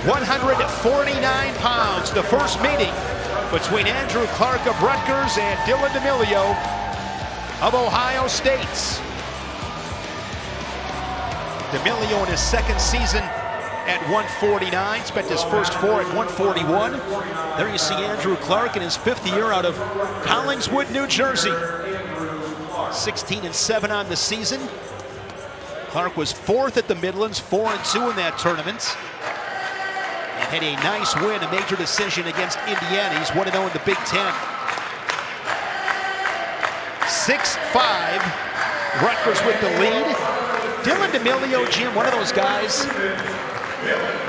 149 pounds, the first meeting between Andrew Clark of Rutgers and Dylan D'Amelio of Ohio State. D'Amelio in his second season at 149, spent his first four at 141. There you see Andrew Clark in his fifth year out of Collingswood, New Jersey. 16-7 on the season. Clark was fourth at the Midlands, 4-2 in that tournament. And had a nice win, a major decision against Indiana. He's 1-0 in the Big Ten. 6-5, Rutgers with the lead. Dylan D'Amelio, Jim, one of those guys.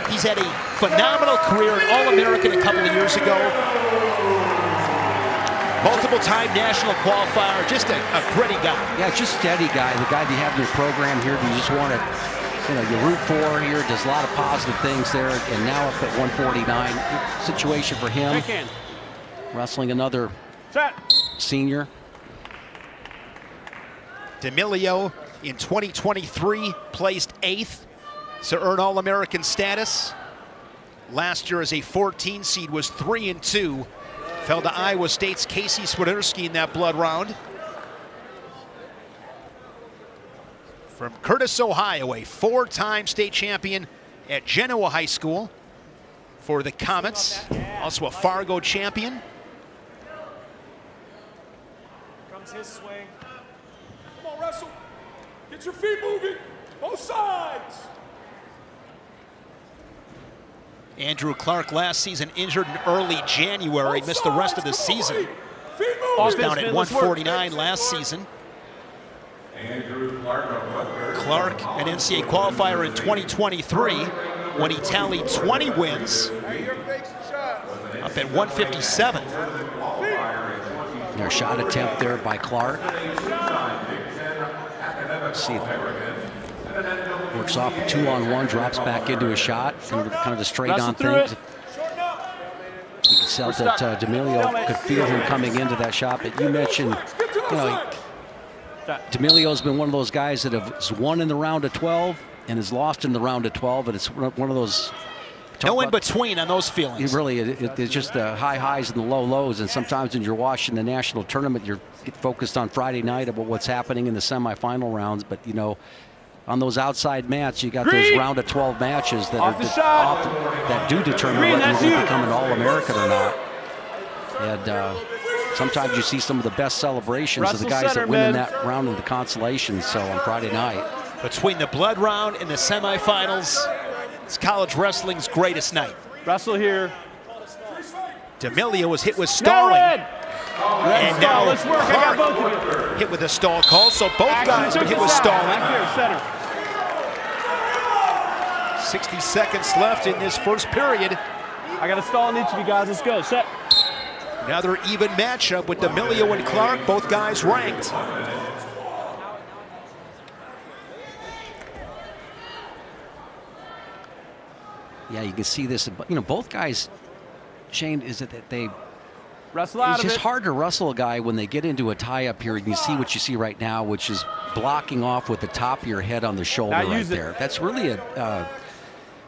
He's had a phenomenal career, an All-American a couple of years ago. Multiple-time national qualifier, just a gritty guy. Yeah, just steady guy, the guy that you have in your program here that you just want to, you root for here, does a lot of positive things there, and now up at 149. Situation for him. Wrestling another senior. D'Amelio in 2023 placed 8th to earn All-American status. Last year as a 14 seed was 3-2. Fell to Iowa State's Casey Swiderski in that blood round. From Curtis, Ohio, a 4-time state champion at Genoa High School for the Comets. Also a Fargo champion. Comes his swing. Come on, wrestle. Get your feet moving. Both sides. Andrew Clark last season injured in early January, missed the rest of the season. Was down at 149 last season. Clark, an NCAA qualifier in 2023, when he tallied 20 wins, up at 157. Their shot attempt there by Clark. Let's see. Works off a 2-on-1, drops back into a shot, kind of the straight-on thing. You can tell that D'Amelio could feel him coming into that shot. But you mentioned, D'Amelio's been one of those guys that has won in the round of 12 and has lost in the round of 12, and it's one of those. No in between on those feelings. It's just the high highs and the low lows, and sometimes when you're watching the national tournament, you're focused on Friday night about what's happening in the semifinal rounds, but on those outside mats, you got those round of 12 matches that do determine whether you're going to become an All-American or not. And sometimes you see some of the best celebrations of the guys that win in that round of the consolations. So on Friday night, between the blood round and the semifinals, it's college wrestling's greatest night. Wrestle here. D'Amelio was hit with stalling. And now Clark hit with a stall call, so both guys have been hit with stalling. 60 seconds left in this first period. I got a stall on each of you guys. Let's go. Set. Another even matchup with D'Amelio and Clark, both guys ranked. Yeah, you can see this. Both guys, Shane, is that they. Wrestle out it's just hard to wrestle a guy when they get into a tie-up here, and you see what you see right now, which is blocking off with the top of your head on the shoulder right there. That's really a,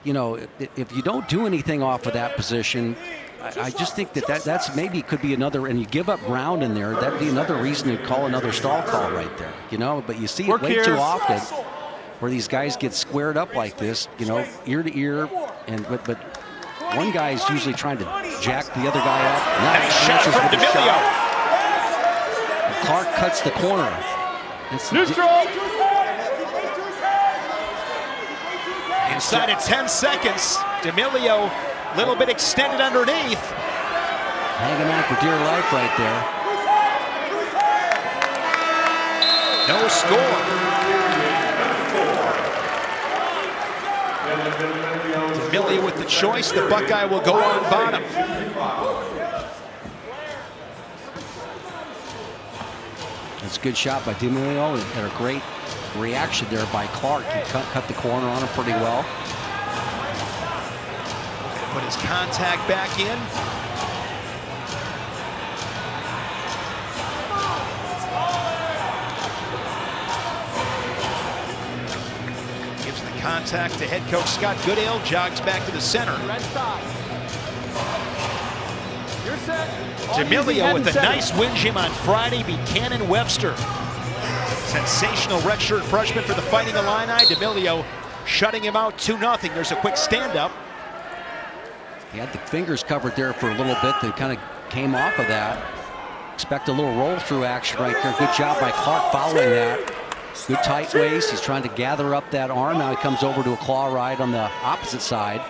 if you don't do anything off of that position, I just think that's maybe could be another, and you give up ground in there, that'd be another reason to call another stall call right there, But you see it way too often where these guys get squared up like this, ear to ear, but one guy's usually trying to jack the other guy up. Nice shot from D'Amelio. Clark cuts the corner. Neutral. Inside of 10 seconds, D'Amelio a little bit extended underneath. Hanging on for dear life right there. No score. D'Amelio with the choice. The Buckeye will go on bottom. It's a good shot by D'Amelio and a great reaction there by Clark. He cut the corner on him pretty well. Put his contact back in. Contact to head coach Scott Goodale, jogs back to the center. Red stop. You're set. D'Amelio with a nice win jam on Friday, beat Cannon Webster. Sensational redshirt freshman for the Fighting Illini. D'Amelio shutting him out 2-0. There's a quick stand-up. He had the fingers covered there for a little bit. They kind of came off of that. Expect a little roll-through action right there. Good job by Clark following that. Good tight waist. He's trying to gather up that arm. Now he comes over to a claw ride on the opposite side.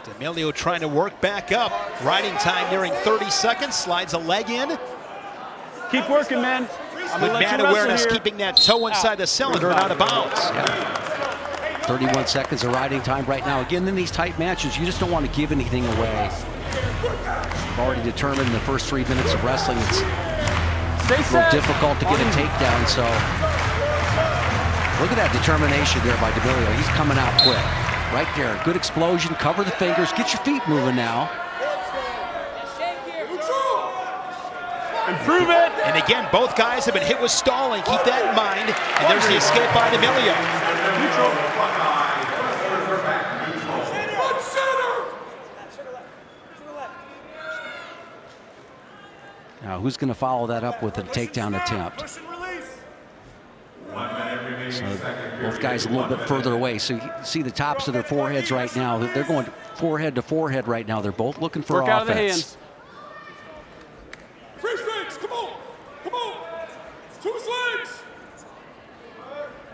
D'Amelio trying to work back up. Riding time nearing 30 seconds. Slides a leg in. Keep working, man. Good man awareness, keeping that toe inside the cylinder and out of bounds. Yeah. 31 seconds of riding time right now. Again, in these tight matches, you just don't want to give anything away. You've already determined in the first 3 minutes of wrestling it's a little difficult to get a takedown, so look at that determination there by D'Amelio. He's coming out quick. Right there, good explosion, cover the fingers, get your feet moving now. Improve it. And again, both guys have been hit with stalling. Keep that in mind. And there's the escape by D'Amelio. Now, who's going to follow that up with a takedown attempt? So both guys a little bit further away. So you see the tops of their foreheads right now. They're going forehead to forehead right now. They're both looking for offense. Work out of the hands. Free strikes, come on. Come on. To his legs.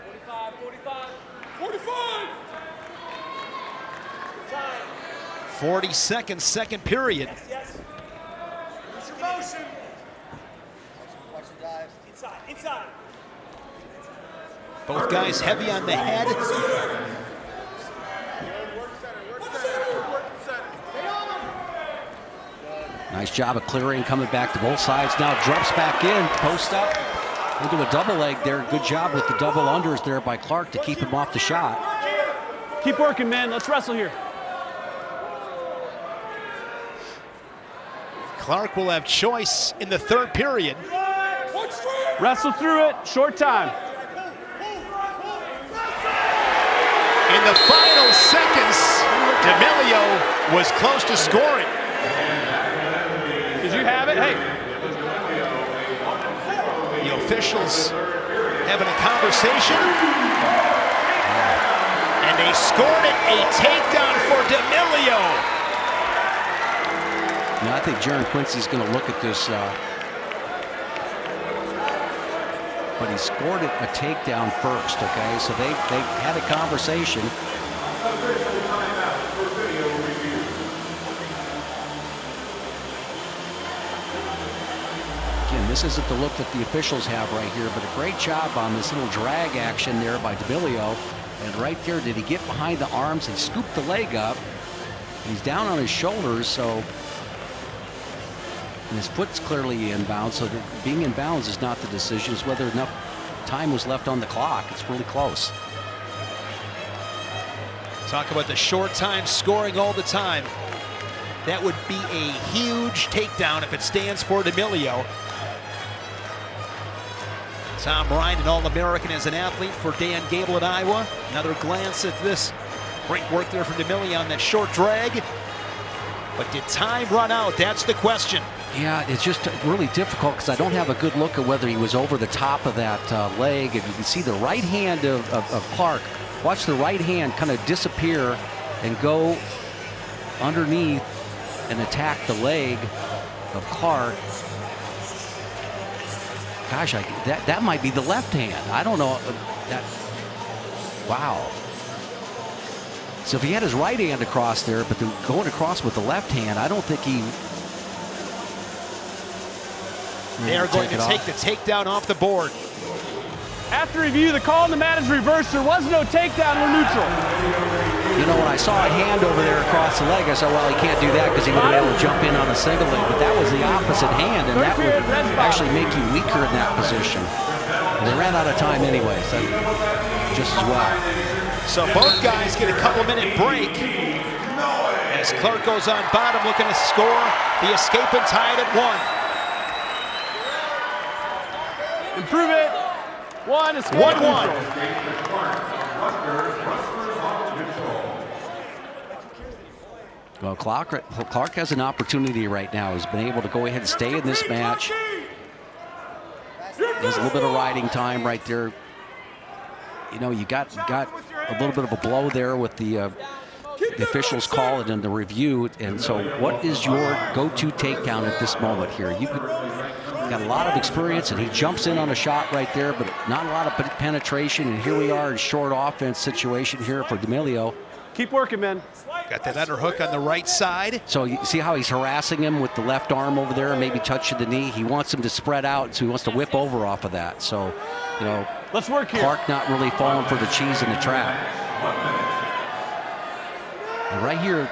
45, 45. 45. 40 seconds, second period. Yes. Use your motion. Watch the dives. Inside, inside. Both guys heavy on the head. Nice job of clearing, coming back to both sides. Now drops back in, post up, into a double leg there. Good job with the double unders there by Clark to keep him off the shot. Keep working, man. Let's wrestle here. Clark will have choice in the third period. Wrestle through it. Short time. In the final seconds, D'Amelio was close to scoring. Did you have it? Hey. The officials having a conversation. And they scored it, a takedown for D'Amelio. Now, I think Jaron Quincy's going to look at this, but he scored it a takedown first, okay? So they had a conversation. Again, this isn't the look that the officials have right here, but a great job on this little drag action there by D'Amelio. And right there, did he get behind the arms and scoop the leg up? He's down on his shoulders, so... And his foot's clearly inbounds, so that being inbounds is not the decision. It's whether enough time was left on the clock. It's really close. Talk about the short time scoring all the time. That would be a huge takedown if it stands for D'Amelio. Tom Ryan, an All-American as an athlete for Dan Gable at Iowa. Another glance at this. Great work there from D'Amelio on that short drag. But did time run out? That's the question. Yeah, it's just really difficult because I don't have a good look at whether he was over the top of that leg. And you can see the right hand of Clark. Watch the right hand kind of disappear and go underneath and attack the leg of Clark. Gosh, that might be the left hand. I don't know. Wow. So if he had his right hand across there, but then going across with the left hand, I don't think he... They are going to take the takedown off the board. After review, the call on the mat is reversed. There was no takedown. We're neutral. You know, when I saw a hand over there across the leg, I said, well, he can't do that because he would have been able to jump in on a single leg. But that was the opposite hand, and that would actually make you weaker in that position. And they ran out of time anyway, so just as well. So both guys get a couple-minute break as Clark goes on bottom looking to score the escape and tie it at 1. Improve it. 1, it's 1-1. Well, Clark has an opportunity right now. He's been able to go ahead and stay in this match. There's a little bit of riding time right there. You know, you got a little bit of a blow there with the officials call it in the review. And so what is your go-to takedown at this moment here? You've got a lot of experience, and he jumps in on a shot right there, but not a lot of penetration. And here we are in short offense situation here for D'Amelio. Keep working, man. Got that underhook on the right side. So you see how he's harassing him with the left arm over there, maybe touching the knee. He wants him to spread out, so he wants to whip over off of that. So, you know, let's work here. Clark not really falling for the cheese in the trap. And right here,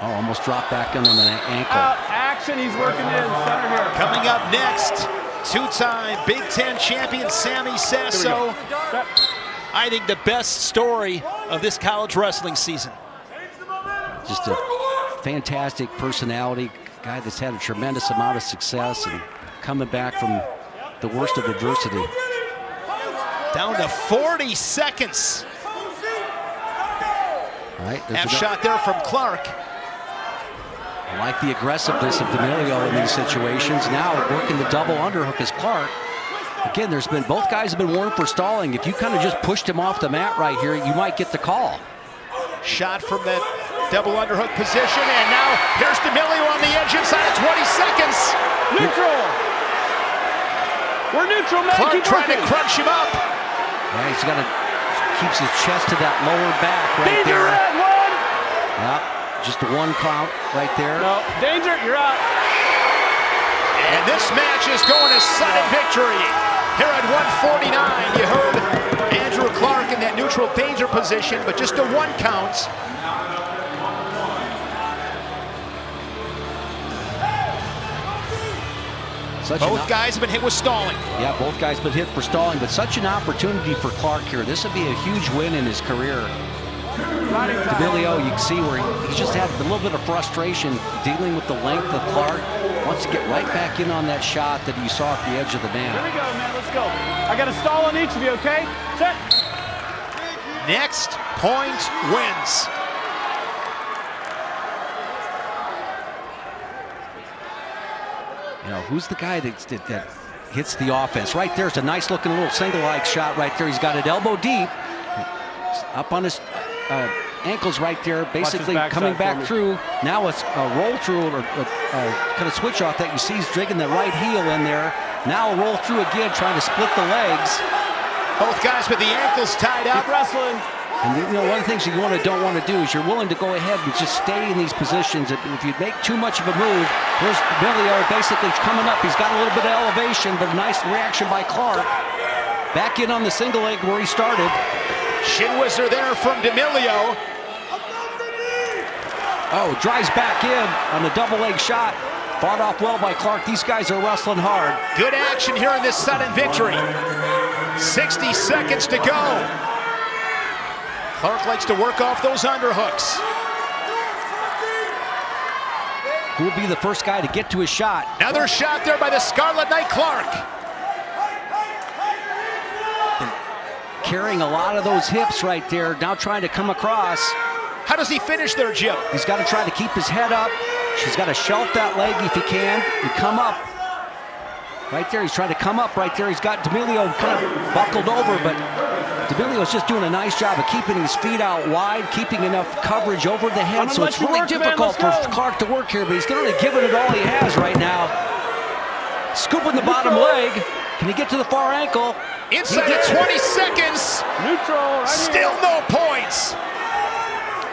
oh, almost dropped back in on the ankle. Action, he's working in center here. Coming up next, two-time Big Ten champion Sammy Sasso. I think the best story of this college wrestling season. Just a fantastic personality, guy that's had a tremendous amount of success and coming back from the worst of adversity. Down to 40 seconds. All right, Half shot there from Clark. I like the aggressiveness of D'Amelio in these situations. Now working the double underhook is Clark. Again, both guys have been warned for stalling. If you kind of just pushed him off the mat right here, you might get the call. Shot from that double underhook position, and now here's D'Amelio on the edge inside of 20 seconds. Neutral. We're neutral, man. Clark Keep trying working. to crunch him up. Yeah, he's got to keeps his chest to that lower back right Danger, there. red, 1. Yep, just a 1 count right there. No, danger, you're out. And this match is going to sudden victory. Here at 149, you heard Andrew Clark in that neutral danger position, but just a 1 count. Both guys have been hit with stalling. Yeah, both guys been hit for stalling, but such an opportunity for Clark here. This would be a huge win in his career. D'Amelio, you can see where he just had a little bit of frustration dealing with the length of Clark. Wants to get right back in on that shot that you saw at the edge of the mat. Here we go, man. Let's go. I got a stall on each of you, okay? Set. Next point wins. You know, who's the guy that hits the offense? Right there's a nice looking little single leg shot right there. He's got it elbow deep. Up on his ankles right there, basically coming back through. Now it's a roll through or kind of switch off that you see he's digging the right heel in there. Now a roll through again, trying to split the legs. Both guys with the ankles tied up. Keep wrestling. And you know, one of the things you don't want to do is you're willing to go ahead and just stay in these positions. If you make too much of a move, here's D'Amelio basically coming up. He's got a little bit of elevation, but a nice reaction by Clark. Back in on the single leg where he started. Shin whizzer there from D'Amelio. Oh, drives back in on the double leg shot. Fought off well by Clark. These guys are wrestling hard. Good action here in this sudden victory. 60 seconds to go. Clark likes to work off those underhooks. Who will be the first guy to get to his shot? Another shot there by the Scarlet Knight Clark. And carrying a lot of those hips right there, now trying to come across. How does he finish there, Jim? He's got to try to keep his head up. She's got to shelf that leg if he can and come up. Right there, he's trying to come up right there. He's got D'Amelio kind of buckled over, but D'Amelio's just doing a nice job of keeping his feet out wide, keeping enough coverage over the head, so it's really difficult for Clark to work here, but he's going to give it all he has right now. Scooping the bottom leg. Can he get to the far ankle? Inside of 20 seconds. Neutral. Right Still no points.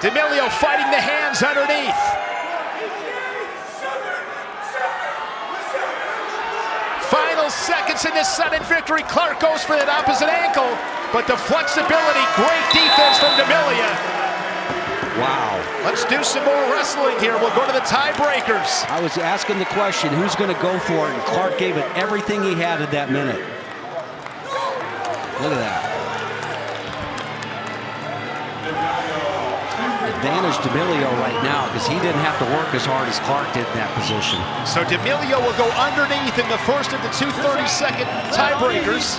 D'Amelio fighting the hands underneath. Final seconds in this sudden victory. Clark goes for that opposite ankle, but the flexibility, great defense from D'Amelio. Wow. Let's do some more wrestling here. We'll go to the tiebreakers. I was asking the question, who's going to go for it? And Clark gave it everything he had at that minute. Look at that. Advantage D'Amelio right now because he didn't have to work as hard as Clark did in that position. So D'Amelio will go underneath in the first of the 2 30-second tiebreakers.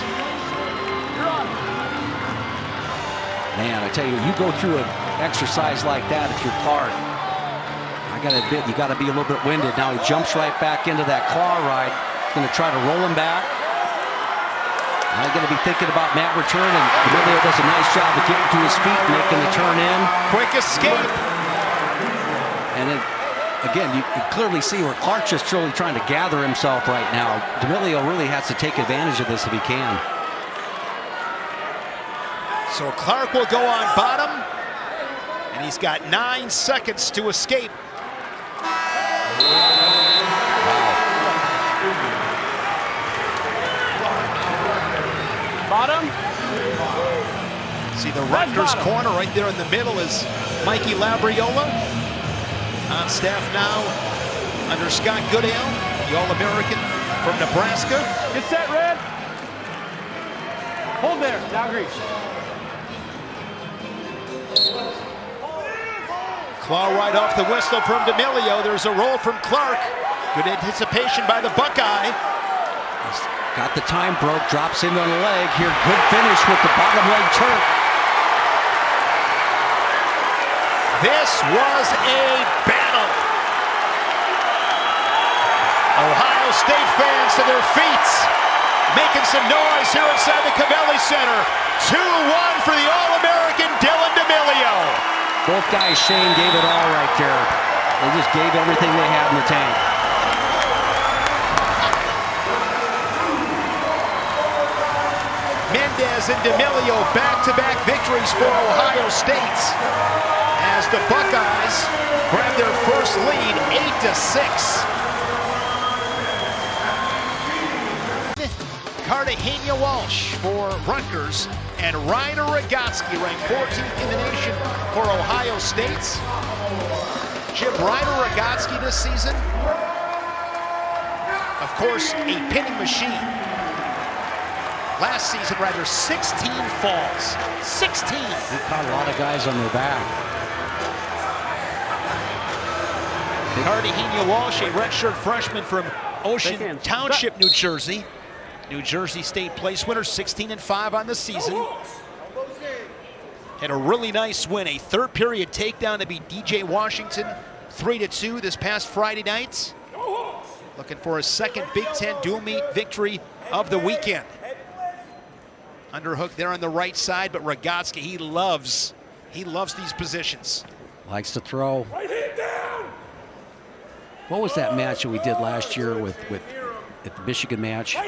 Man, I tell you, you go through an exercise like that if you're Clark. I got to admit, you got to be a little bit winded. Now he jumps right back into that claw ride. Going to try to roll him back. Now he's going to be thinking about mat return, and Emilio does a nice job of getting to his feet, making the turn in. Quick escape. And then, again, you can clearly see where Clark's just really trying to gather himself right now. Emilio really has to take advantage of this if he can. So Clark will go on bottom, and he's got 9 seconds to escape. Bottom. See the Rutgers corner right there in the middle is Mikey Labriola. On staff now under Scott Goodale, the All-American from Nebraska. Get set, Red. Hold there. Now Greece. Claw right off the whistle from D'Amelio. There's a roll from Clark. Good anticipation by the Buckeye. He's got the time broke, drops in on the leg here. Good finish with the bottom leg turn. This was a battle. Ohio State fans to their feet, making some noise here inside the Covelli Center. 2-1 for the All-American Dylan D'Amelio. Both guys, Shane, gave it all right there. They just gave everything they had in the tank. Mendez and D'Amelio back-to-back victories for Ohio State as the Buckeyes grab their first lead, 8-6. Cartagena-Walsh for Rutgers, and Ryder Rogotze ranked 14th in the nation for Ohio State. Jim, Ryder Rogotze this season, of course, a pinning machine. Last season, rather, 16 falls. 16! He caught a lot of guys on their back. Cartagena-Walsh, a redshirt freshman from Ocean Township, New Jersey. New Jersey State place winner, 16-5 on the season. Had a really nice win, a third period takedown to beat DJ Washington 3-2 this past Friday night. Looking for a second Big Ten dual meet victory of the weekend. Underhook there on the right side, but Rogotze, he loves these positions. Likes to throw. What was that match that we did last year at the Michigan match?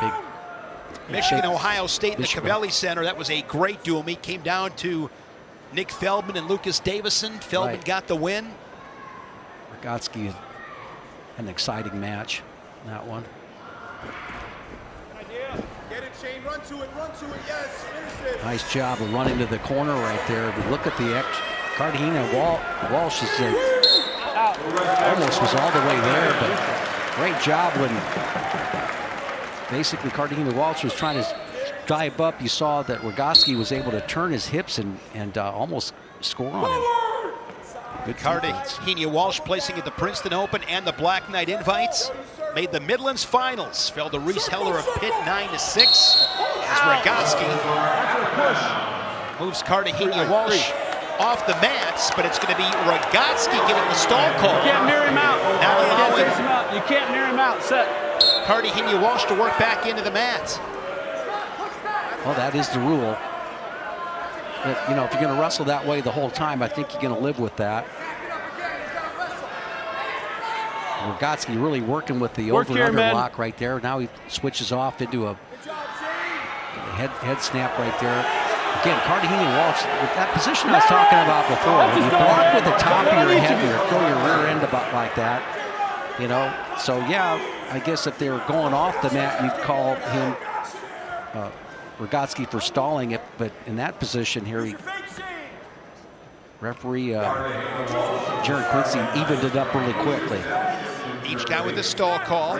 Big Michigan, Ohio State in the Covelli Center. That was a great duel meet. Came down to Nick Feldman and Lucas Davison. Feldman got the win. Rogotze had an exciting match in that one. Get it, Shane. Run to it. Yes, finish it. Nice job of running to the corner right there. But look at the Cartagena-Walsh is almost was all the way there, but great job when basically Cartagena-Walsh was trying to drive up. You saw that Rogotze was able to turn his hips and almost score on him. Good Cartagena-Walsh placing at the Princeton Open and the Black Knight Invites. Made the Midlands Finals. Fell to Reese Heller of Pitt 9-6. As Rogotze moves Cartagena-Walsh off the mats, but it's going to be Rogotze getting the stall call. You can't near him out. Not allowing You can't near him out. Set. Cartagena-Walsh to work back into the mat. Well, that is the rule. But, you know, if you're going to wrestle that way the whole time, I think you're going to live with that. Rogotze really working with the over and under lock right there. Now he switches off into a head snap right there. Again, Cartagena-Walsh, that position I was talking about before. When you block with the top of your head or throw your rear end about like that, you know. So yeah, I guess if they were going off the mat, you'd call him Rogotze for stalling it. But in that position here, referee Jaron Quincy evened it up really quickly. Each guy with a stall call.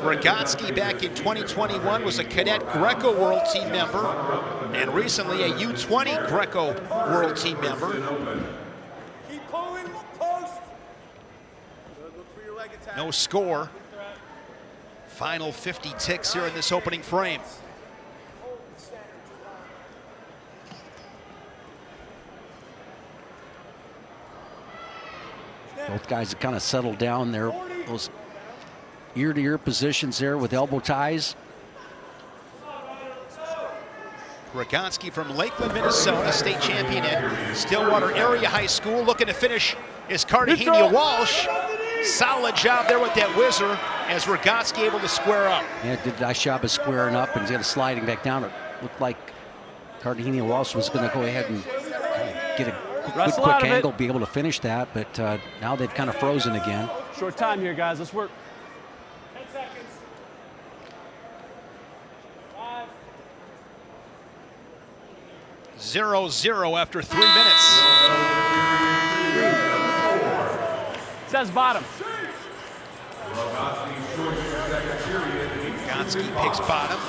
Rogotze back in 2021 was a Cadet Greco World Team member and recently a U20 Greco World Team member. Keep pulling, post. No score. Final 50 ticks here in this opening frame. Both guys have kind of settled down there. Those ear-to-ear positions there with elbow ties. Rogotze from Lakeland, Minnesota, state champion at Stillwater Area High School, looking to finish is Cartagena-Walsh. Solid job there with that whizzer as Rogotze able to square up. Yeah, did a nice job of squaring up and then sliding back down. It looked like Cartagena-Walsh was going to go ahead and get a good quick angle, be able to finish that, but now they've kind of frozen again. Short time here, guys. Let's work. 10 seconds. 5. 0-0 after 3 minutes. Says bottom. Rogotze picks bottom.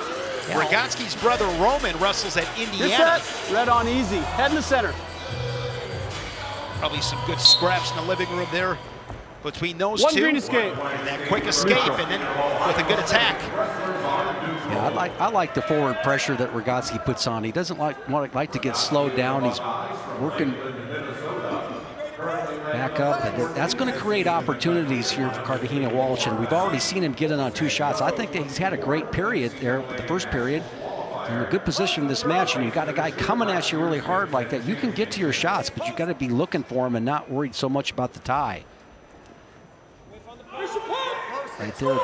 Rogotze's brother Roman wrestles at Good Indiana. set. Red on easy. Head in the center. Probably some good scraps in the living room there between those One two. green escape. And that quick escape, and then with a good attack. Yeah, I like the forward pressure that Rogotze puts on. He doesn't like to get slowed down. He's working back up, and that's going to create opportunities here for Cartagena-Walsh, and we've already seen him get in on 2 shots. I think that he's had a great period there, the first period. In a good position in this match, and you've got a guy coming at you really hard like that. You can get to your shots, but you've got to be looking for him and not worried so much about the tie. Right there.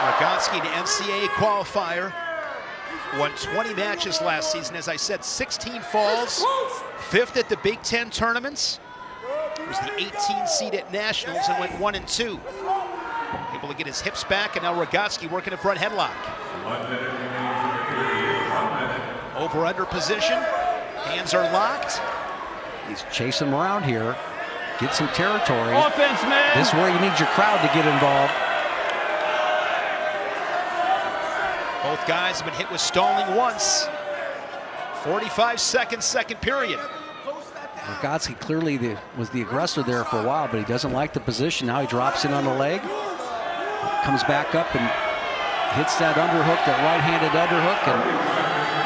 Rogotze, an NCAA qualifier, won 20 matches last season. As I said, 16 falls, 5th at the Big Ten tournaments. Was the 18 seed at Nationals and went 1-2. Able to get his hips back, and now Rogotze working a front headlock. Over-under position. Hands are locked. He's chasing him around here. Get some territory. Offense, man. This is where you need your crowd to get involved. Both guys have been hit with stalling once. 45 seconds, second period. Rogotze clearly was the aggressor there for a while, but he doesn't like the position. Now he drops in on the leg, comes back up and hits that underhook, that right-handed underhook, and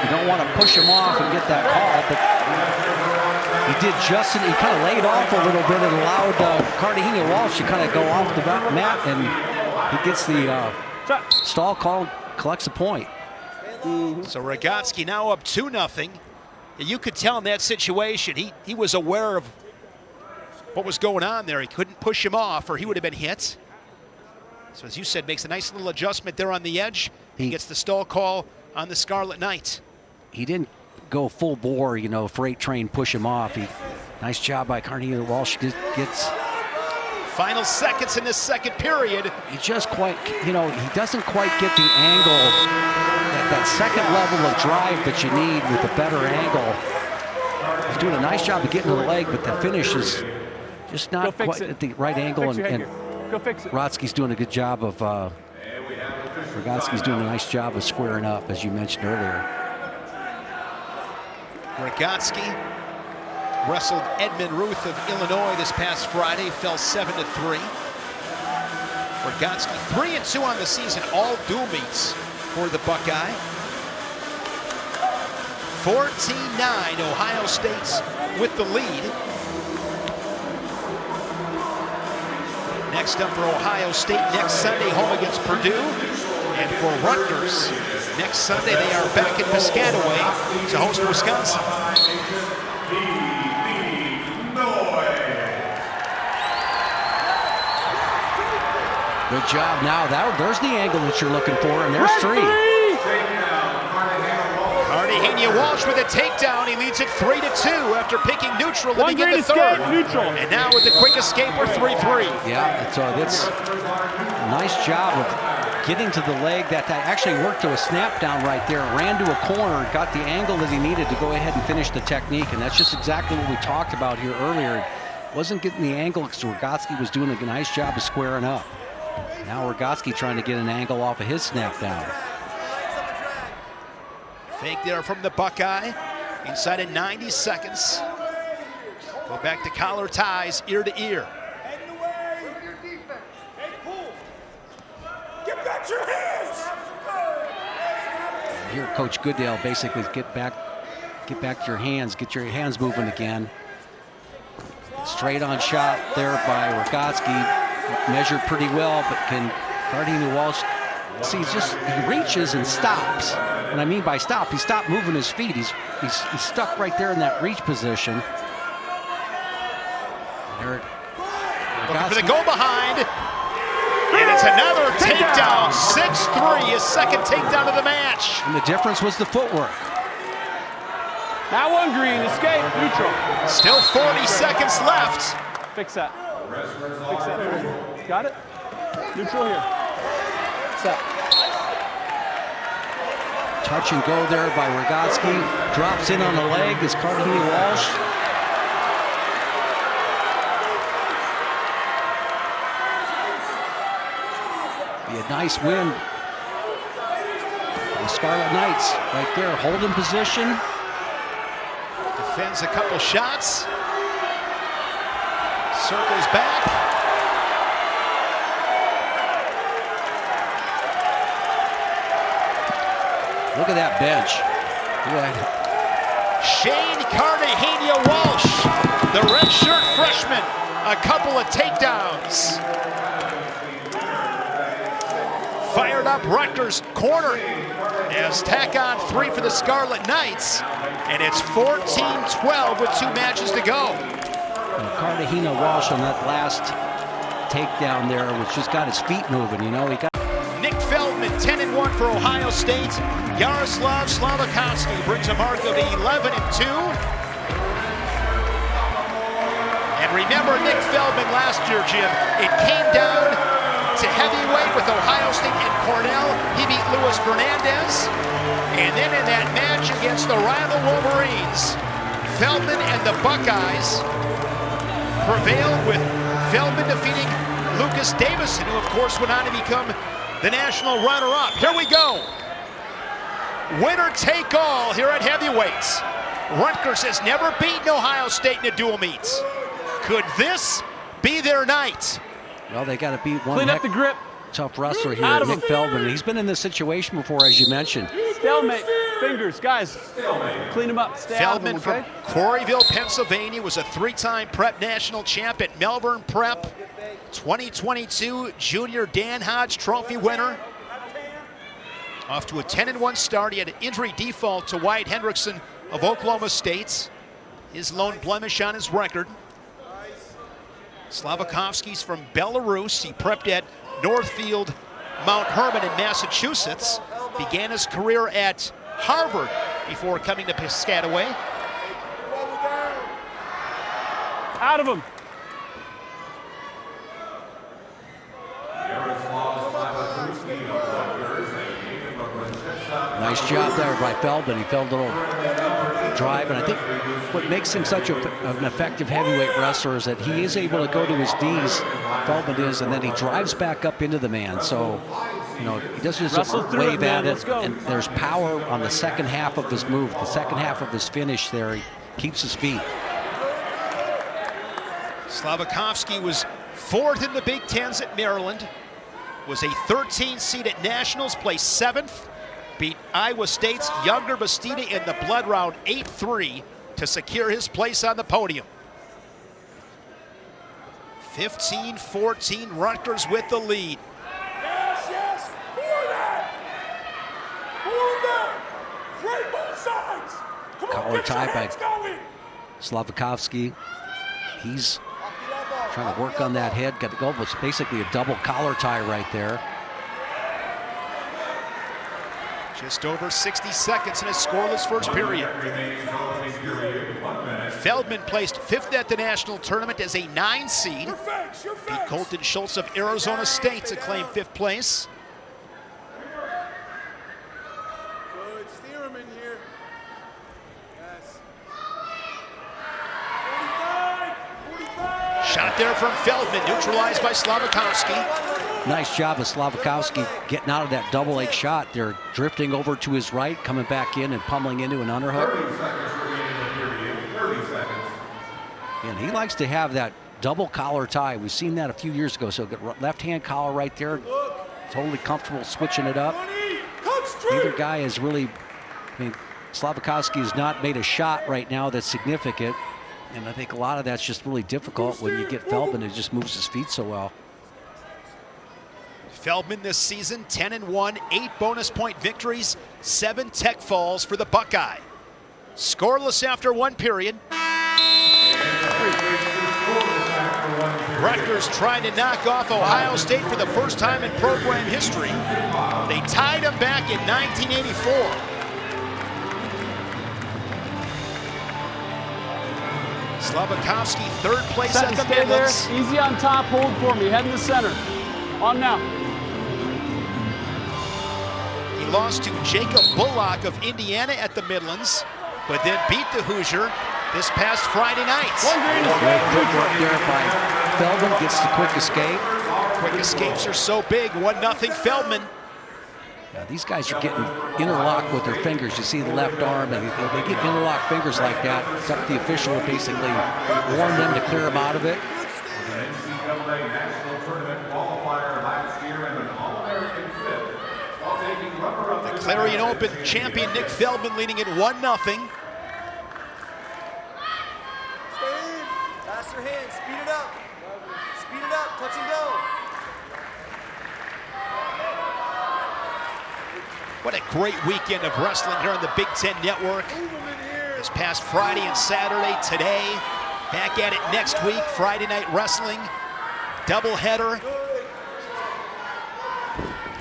you don't want to push him off and get that call, but he did just, he kind of laid off a little bit and allowed Cartagena-Walsh to kind of go off the mat, and he gets the stall call, collects a point. So Rogotze now up 2-0. You could tell in that situation, he was aware of what was going on there. He couldn't push him off or he would have been hit. So as you said, makes a nice little adjustment there on the edge. He gets the stall call on the Scarlet Knight. He didn't go full bore, you know, freight train, push him off. Nice job by Cartagena-Walsh. Gets final seconds in this second period. He just quite, you know, he doesn't quite get the angle, that second level of drive that you need with a better angle. He's doing a nice job of getting to the leg, but the finish is just not quite at the right angle. And go fix it. Rogotze's doing a good job of, Rogotze's doing a nice job of squaring up, as you mentioned earlier. Rogotze wrestled Edmund Ruth of Illinois this past Friday, fell 7-3. Rogotze 3-2 on the season, all dual meets for the Buckeye. 14-9, Ohio State's with the lead. Next up for Ohio State next Sunday, home against Purdue. And for Rutgers, next Sunday they are back in Piscataway to host Wisconsin. Good job now. There's the angle that you're looking for, and there's 3. Cartagena-Walsh with a takedown. He leads it 3-2 after picking neutral to begin the third. And now with the quick escape, we're 3-3. Yeah, that's a nice job of getting to the leg. That actually worked to a snap down right there. Ran to a corner, got the angle that he needed to go ahead and finish the technique. And that's just exactly what we talked about here earlier. Wasn't getting the angle because Rogotze was doing a nice job of squaring up. Now Rogotze trying to get an angle off of his snap down. Fake there from the Buckeye. Inside of 90 seconds. Go back to collar ties, ear to ear. Get back your hands! Here Coach Goodale basically get back Get back to your hands. Get your hands moving again. Straight on shot there by Rogotze. Measured pretty well, but can Cartagena-Walsh see? He reaches and stops. What I mean by stop, he stopped moving his feet. He's stuck right there in that reach position. There, looking for the go behind. And it's another takedown. 6-3, his second takedown of the match. And the difference was the footwork. That one, Green. Escape. Neutral. Still 40 seconds left. Fix that. Fix that. Got it? Neutral here. Set. Touch and go there by Rogotze. Drops in on the leg as Cartagena-Walsh. Be a nice win. The Scarlet Knights right there, holding position. Defends a couple shots. Circles back. Look at that bench. Look at that. Shane Cartagena-Walsh, the redshirt freshman, a couple of takedowns. Fired up Rutgers corner as tack on 3 for the Scarlet Knights, and it's 14-12 with 2 matches to go. Cartagena-Walsh on that last takedown there, which just got his feet moving, you know. He got Nick Fledman, 10-1 for Ohio State. Yaraslau Slavikouski brings a mark of 11-2. And remember Nick Fledman last year, Jim, it came down to heavyweight with Ohio State and Cornell. He beat Luis Fernandez. And then in that match against the rival Wolverines, Fledman and the Buckeyes prevailed, with Fledman defeating Lucas Davison, who of course went on to become the national runner-up. Here we go. Winner take all here at heavyweights. Rutgers has never beaten Ohio State in a dual meets. Could this be their night? Well, they got to beat one Clean up the grip. tough wrestler here, Nick Fledman. He's been in this situation before, as you mentioned. Stalemate. Fingers, guys. Clean him up. Stay out of him, Fledman okay? from Corryville, Pennsylvania, was a 3-time prep national champ at Melbourne Prep. 2022 Junior Dan Hodge Trophy winner. Off to a 10-1 start. He had an injury default to Wyatt Hendrickson of Oklahoma State. His lone blemish on his record. Slavikouski's from Belarus. He prepped at Northfield Mount Hermon in Massachusetts. Began his career at Harvard before coming to Piscataway. Out of him. Nice job there by Fledman. He felt a little drive, and I think what makes him such an effective heavyweight wrestler is that he is able to go to his D's, Fledman is, and then he drives back up into the man. So, you know, he doesn't just wave at it, and there's power on the second half of his move, the second half of his finish there. He keeps his feet. Slavikouski was 4th in the Big Tens at Maryland, was a 13 seed at Nationals, placed 7th, beat Iowa State's Younger Bastida in the blood round 8-3 to secure his place on the podium. 15-14, Rutgers with the lead. Yes, yes, more that! More that! Play both sides! Come on, Collar get your tie by hands going! Slavikouski. He's trying to work on that head. Got the goal. It's basically a double collar tie right there. Just over 60 seconds in a scoreless first period. Fledman placed 5th at the national tournament as a 9 seed. Beat Colton Schultz of Arizona State to claim 5th place. Good, steer him in here. Yes. 45! Shot there from Fledman, neutralized by Slavikouski. Nice job of Slavikouski getting out of that double leg shot. They're drifting over to his right, coming back in and pummeling into an underhook. And he likes to have that double collar tie. We've seen that a few years ago. So left hand collar right there, totally comfortable switching it up. Neither guy is really, I mean, Slavikouski has not made a shot right now that's significant. And I think a lot of that's just really difficult when you get Fledman who just moves his feet so well. Fledman this season, 10-1, 8 bonus point victories, 7 tech falls for the Buckeye. Scoreless after 1 period. Rutgers trying to knock off Ohio State for the first time in program history. They tied them back in 1984. Slavikouski, 3rd place Set at and the stay Midlands. there. Easy on top, hold for me. Head in the center. On now. He lost to Jacob Bullock of Indiana at the Midlands, but then beat the Hoosier this past Friday night. Great work there by Fledman, gets the quick escape. Quick escapes are so big, 1-0 Fledman. Yeah, these guys are getting interlocked with their fingers. You see the left arm, and they get interlocked fingers like that. It's up to the official to basically warn them to clear them out of it. The Clarion Open champion Nick Fledman leading it 1-0. Pass your hands, speed it up. Speed it up, touch and go. What a great weekend of wrestling here on the Big Ten Network. This past Friday and Saturday, today. Back at it next week, Friday Night Wrestling. Doubleheader.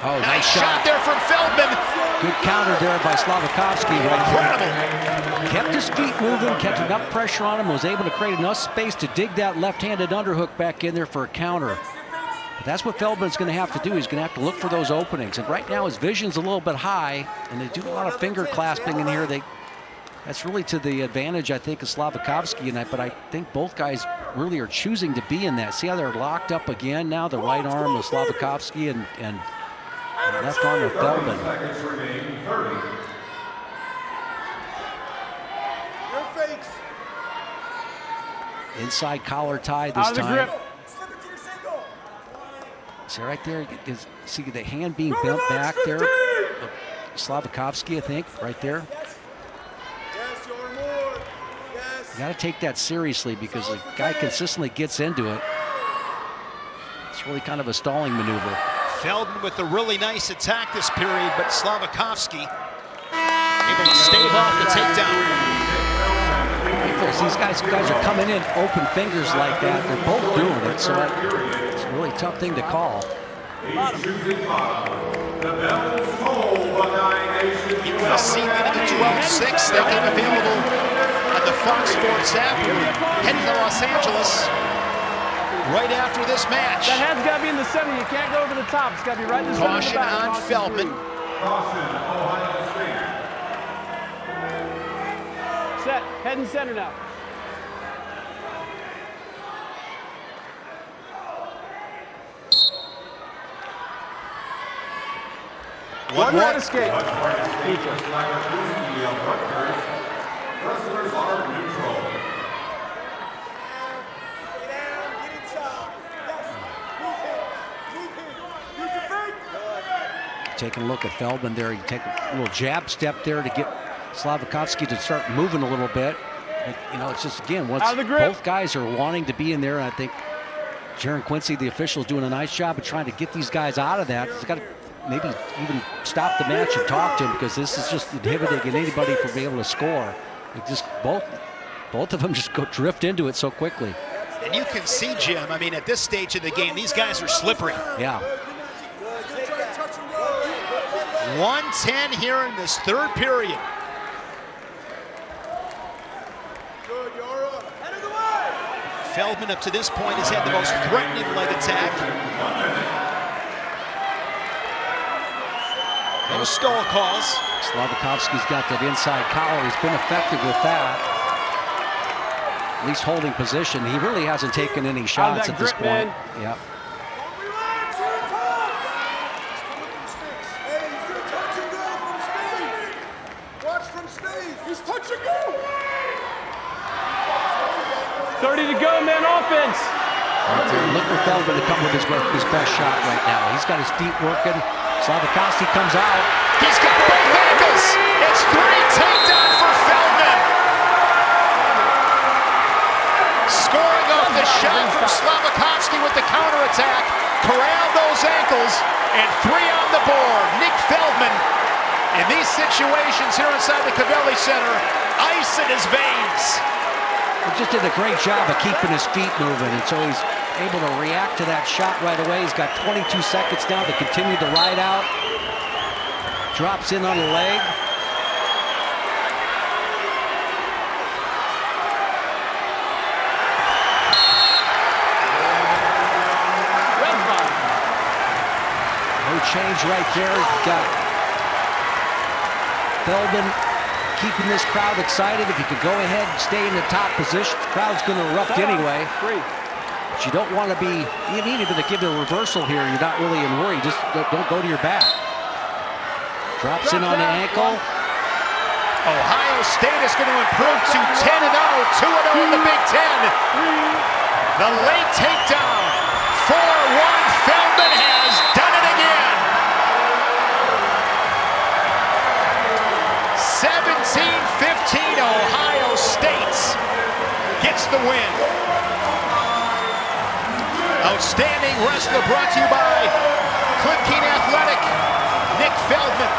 Oh, nice shot there from Fledman. Good counter there by Slavikouski. Incredible. Kept his feet moving, kept enough pressure on him, was able to create enough space to dig that left-handed underhook back in there for a counter. But that's what Fledman's going to have to do. He's going to have to look for those openings. And right now his vision's a little bit high, and they do a lot of finger clasping in here. That's really to the advantage, I think, of Slavikouski tonight, but I think both guys really are choosing to be in that. See how they're locked up again now? The right arm of Slavikouski and left arm of Fledman. Inside collar tie this time. See right there, see the hand being bent back there. Slavikouski, I think, right there. You got to take that seriously because the guy consistently gets into it. It's really kind of a stalling maneuver. Fledman with a really nice attack this period, but Slavikouski able to stave off the takedown. These guys are coming in open fingers like that. They're both doing it, so it's a really tough thing to call. UFC leading at 12-6. They came available at the Fox Sports app. Heading to Los Angeles right after this match. That head's got to be in the center. You can't go over the top. It's got to be right in the center. Caution on Fledman. Set. Head and center now. One right escape. Taking a look at Fledman there. You take a little jab step there to get Slavikouski to start moving a little bit. You know, it's just, again, once both guys are wanting to be in there, and I think Jaron Quincy, the official, is doing a nice job of trying to get these guys out of that. He's got to maybe even stop the match and talk to him, because this is just inhibiting anybody from being able to score. It just both of them just go drift into it so quickly. And you can see, Jim, I mean, at this stage of the game, these guys are slippery. Yeah. 1:10 here in this third period. Fledman up to this point has had the most threatening leg attack. No skull calls. Slavikouski's got that inside collar. He's been effective with that. At least holding position. He really hasn't taken any shots at this point. Yep. Watch from Steve. He's touch and go. 30 to go, man, offense. Right there. Look for Fledman to come with his best shot right now. He's got his feet working. Slavikouski comes out. He's got both ankles. It's 3 takedown for Fledman. Scoring off the shot from Slavikouski with the counterattack. Corralled those ankles, and 3 on the board. Nick Fledman, in these situations here inside the Cavelli Center, ice in his veins. He just did a great job of keeping his feet moving, and so he's able to react to that shot right away. He's got 22 seconds now to continue the ride out. Drops in on the leg. No change right there. Got Fledman keeping this crowd excited. If you could go ahead and stay in the top position, the crowd's going to erupt anyway. But you don't want to be, even to give a reversal here, you're not really in worry. Just don't go to your back. Drops in on the ankle. Ohio State is going to improve to 10-0, 2-0 in the Big Ten. The late takedown, 4-1. Fledman has done it again. 17-15, Ohio State gets the win. Outstanding wrestler brought to you by Cliff Keen Athletic, Nick Fledman.